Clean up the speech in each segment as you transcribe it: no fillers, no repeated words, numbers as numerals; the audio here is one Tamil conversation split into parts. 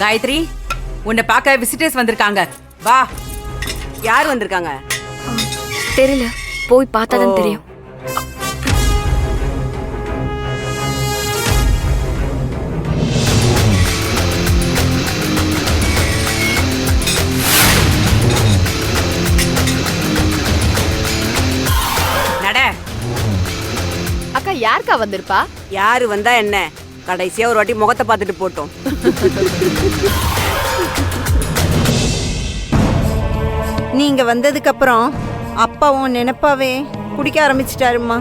காயத்ரி, உன்னை பார்க்க விசிட்டர்ஸ் வந்திருக்காங்க. வா. யார் வந்திருக்காங்க? தெரியல, போய் பார்த்தாதான் தெரியும். நட. அக்கா, யாருக்கா வந்திருப்பா? யாரு வந்தா என்ன, கடைசியா ஒரு வாட்டி முகத்தை பார்த்துட்டு போட்டோம். நீங்க வந்ததுக்கு அப்புறம் அப்பாவும் நினைப்பாவே குடிக்க ஆரம்பிச்சிட்டாருமா.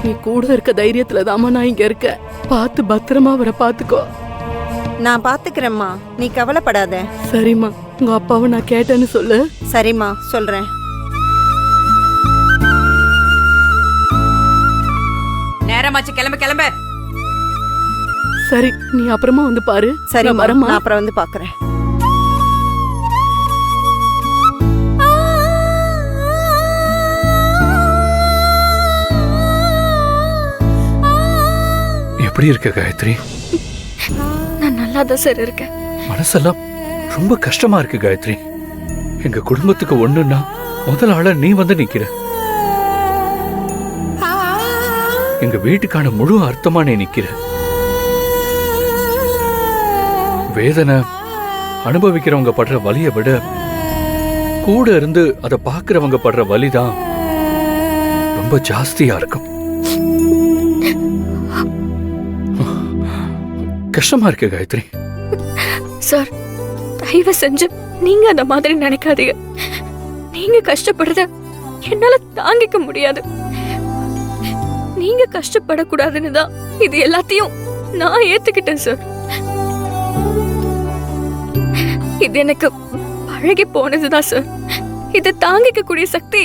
நீ கூட இருக்க தைரியத்துல தாமா நான் இங்க இருக்க. பார்த்து பத்திரமா அவரை பாத்துக்கோ. நான் பாத்துக்கிறேம்மா, நீ கவலைப்படாத. சரிம்மா, உங்க அப்பாவை நான் கேட்டேன்னு சொல்லு. சரிம்மா, சொல்றேன். நேரமாச்சு, கிளம்பு கிளம்பு. சரி, நீ அப்புறமா வந்து பாரு. சரி, நான் வரேம்மா. நான் அப்புறம் வந்து பாக்குறேன். எப்படி இருக்க காயத்ரி? நான் நல்லா தான் சார் இருக்கேன். மனசெல்லாம் ரொம்ப கஷ்டமா இருக்கு காயத்ரி. எங்க குடும்பத்துக்கு ஒண்ணுன்னா முதல் ஆளா நீ வந்து நிக்கிற. எங்க வீட்டுக்கான முழு அர்த்தமா நீ நிக்கிற. வேதனை அனுபவிக்கிறவங்க படுற வலியை விட கூட இருந்து அதை பாக்குறவங்க படுற வலிதான் ரொம்ப ஜாஸ்தியா இருக்கும். கஷ்டமா இருக்கு காயத்ரி. சார், தயவு செஞ்சு நீங்க அந்த மாதிரி நினைக்காதீங்க. நீங்க கஷ்டப்படுறத என்னால தாங்கிக்க முடியாது. நீங்க கஷ்டப்படக்கூடாதுன்னு தான் இது எல்லாத்தையும் நான் ஏத்துக்கிட்டேன் சார். இது எனக்கு பழகி போனதுதான் சார். இதை தாங்கிக்க கூடிய சக்தி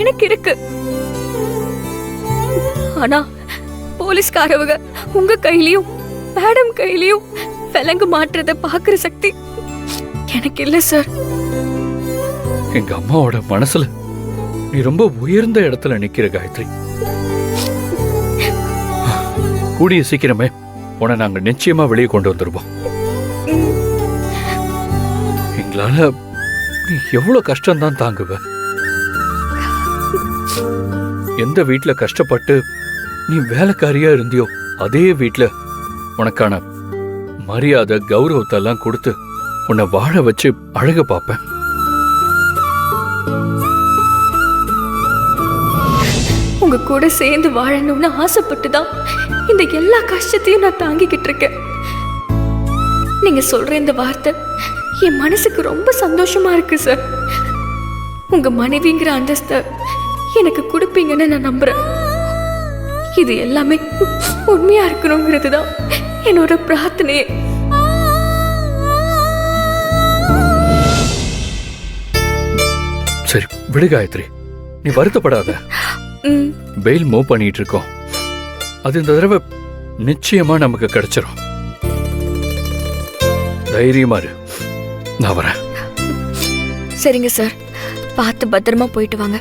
எனக்கு இருக்கு. ஆனா போலீஸ்காரவங்க உங்க கையிலயும் மேடம் கையிலயும் விலங்கு மாற்றத பாக்குற சக்தி எனக்கு இல்ல சார். எங்க அம்மாவோட மனசுல நீ ரொம்ப உயர்ந்த இடத்துல நிக்கிற காயத்ரி. கூடிய சீக்கிரமே உன்னை நாங்க நிச்சயமா வெளியே கொண்டு வந்துருவோம். எங்களால நீ எவ்வளவு கஷ்டம்தான் தாங்குவ. எந்த வீட்டுல கஷ்டப்பட்டு நீ வேலைக்காரியா இருந்தியோ அதே வீட்டுல உனக்கான மரியாதை கௌரவத்தை எல்லாம் கொடுத்து உன்னை வாழ வச்சு அழக பார்ப்பேன். உங்க கூட சேர்ந்து வாழணும்னு ஆசைப்பட்டுதான் இந்த எல்லா கஷ்டத்தையும் நான் தாங்கிக்கிட்டு இருக்கேன். நீங்க சொல்ற இந்த வார்த்தை என் மனசுக்கு ரொம்ப சந்தோஷமா இருக்கு சார். உங்க மனைவிங்கிற அந்தஸ்தை எனக்கு கொடுப்பீங்கன்னு நான் நம்புறேன். இது எல்லாமே உண்மையா இருக்கணுங்கிறது தான் என்னோட பிரார்த்தனையே. சரி விடு காயத்ரி, நீ வருத்தப்படாத. பெயில் மூவ் பண்ணிட்டு இருக்கோம். அது இந்த தடவை நிச்சயமா நமக்கு கிடைச்சிரும். தைரியமா இரு, நான் வரேன். சரிங்க சார், பார்த்து பத்திரமா போயிட்டு வாங்க.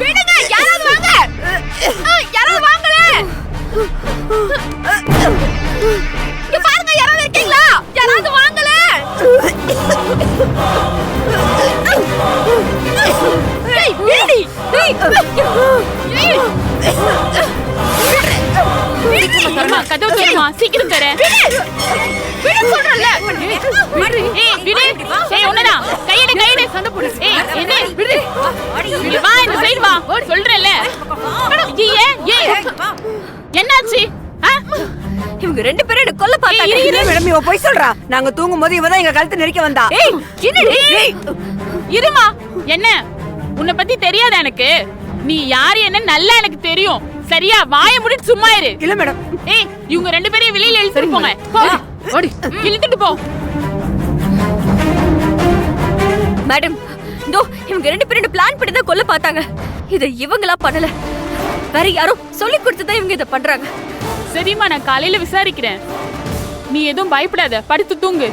விடுங்க, யாராவது வாங்க. யாராவது வாங்களே. இங்க பாருங்க, யாராவது இருக்கீங்களா? யாராவது வாங்களே. ஏய், விடுடி. கதவு திறமா, சீக்கிரம் தர. விடு சொல்றல. ஏய், விடு. ஏய், ஒண்ணா. கையெடு சண்டை போடு. ஏய், என்ன? விடு. இங்க வா, இந்த சைடு வா. சொல்றல. ஏய். என்னாச்சு? இவங்க ரெண்டு பேரும் என்ன கொல்ல பார்த்தாங்க. இரு. மேடம் இவ போய் சொல்றா. நாங்க தூங்கும்போது இவ தான் எங்க கழுத்து நெரிக்க வந்தா. ஏய், என்னடி? இருமா. என்ன? உன்னை பத்தி தெரியாத எனக்கு? நீ யாரு என்ன நல்லா எனக்கு தெரியும். சரியா? வாயை மூடிட்டு சும்மா இரு. இல்ல மேடம். ஏய், இவங்க ரெண்டு பேரையும் வெளியில இழுத்துட்டு போங்க. போ. ஓடி. இழுத்துட்டு போ. மேடம், இதோ இவங்க ரெண்டு பேரும் பிளான் பண்ணி தான் கொல்ல பார்த்தாங்க. இத இவங்களா பண்ணல, வேற யாரோ சொல்லி கொடுத்துதான் இவங்க இத பண்றாங்க. சரிம்மா, நான் காலையில விசாரிக்கிறேன். நீ எதுவும் பயப்படாத, படுத்து தூங்கு.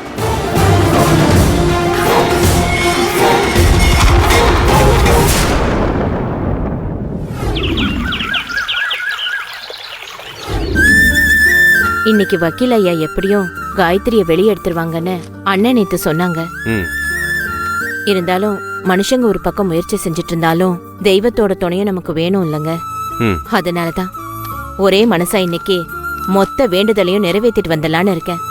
இன்னைக்கு வக்கீல் ஐயா எப்படியும் காயத்ரிய வெளியே எடுத்துருவாங்கன்னு அண்ணன் நேத்து சொன்னாங்க. இருந்தாலும் மனுஷங்க ஒரு பக்கம் முயற்சி செஞ்சுட்டு இருந்தாலும் தெய்வத்தோட துணையும் நமக்கு வேணும் இல்லைங்க. அதனாலதான் ஒரே மனசா இன்னைக்கு மொத்த வேண்டுதலையும் நிறைவேற்றிட்டு வந்துடலான்னு இருக்கேன்.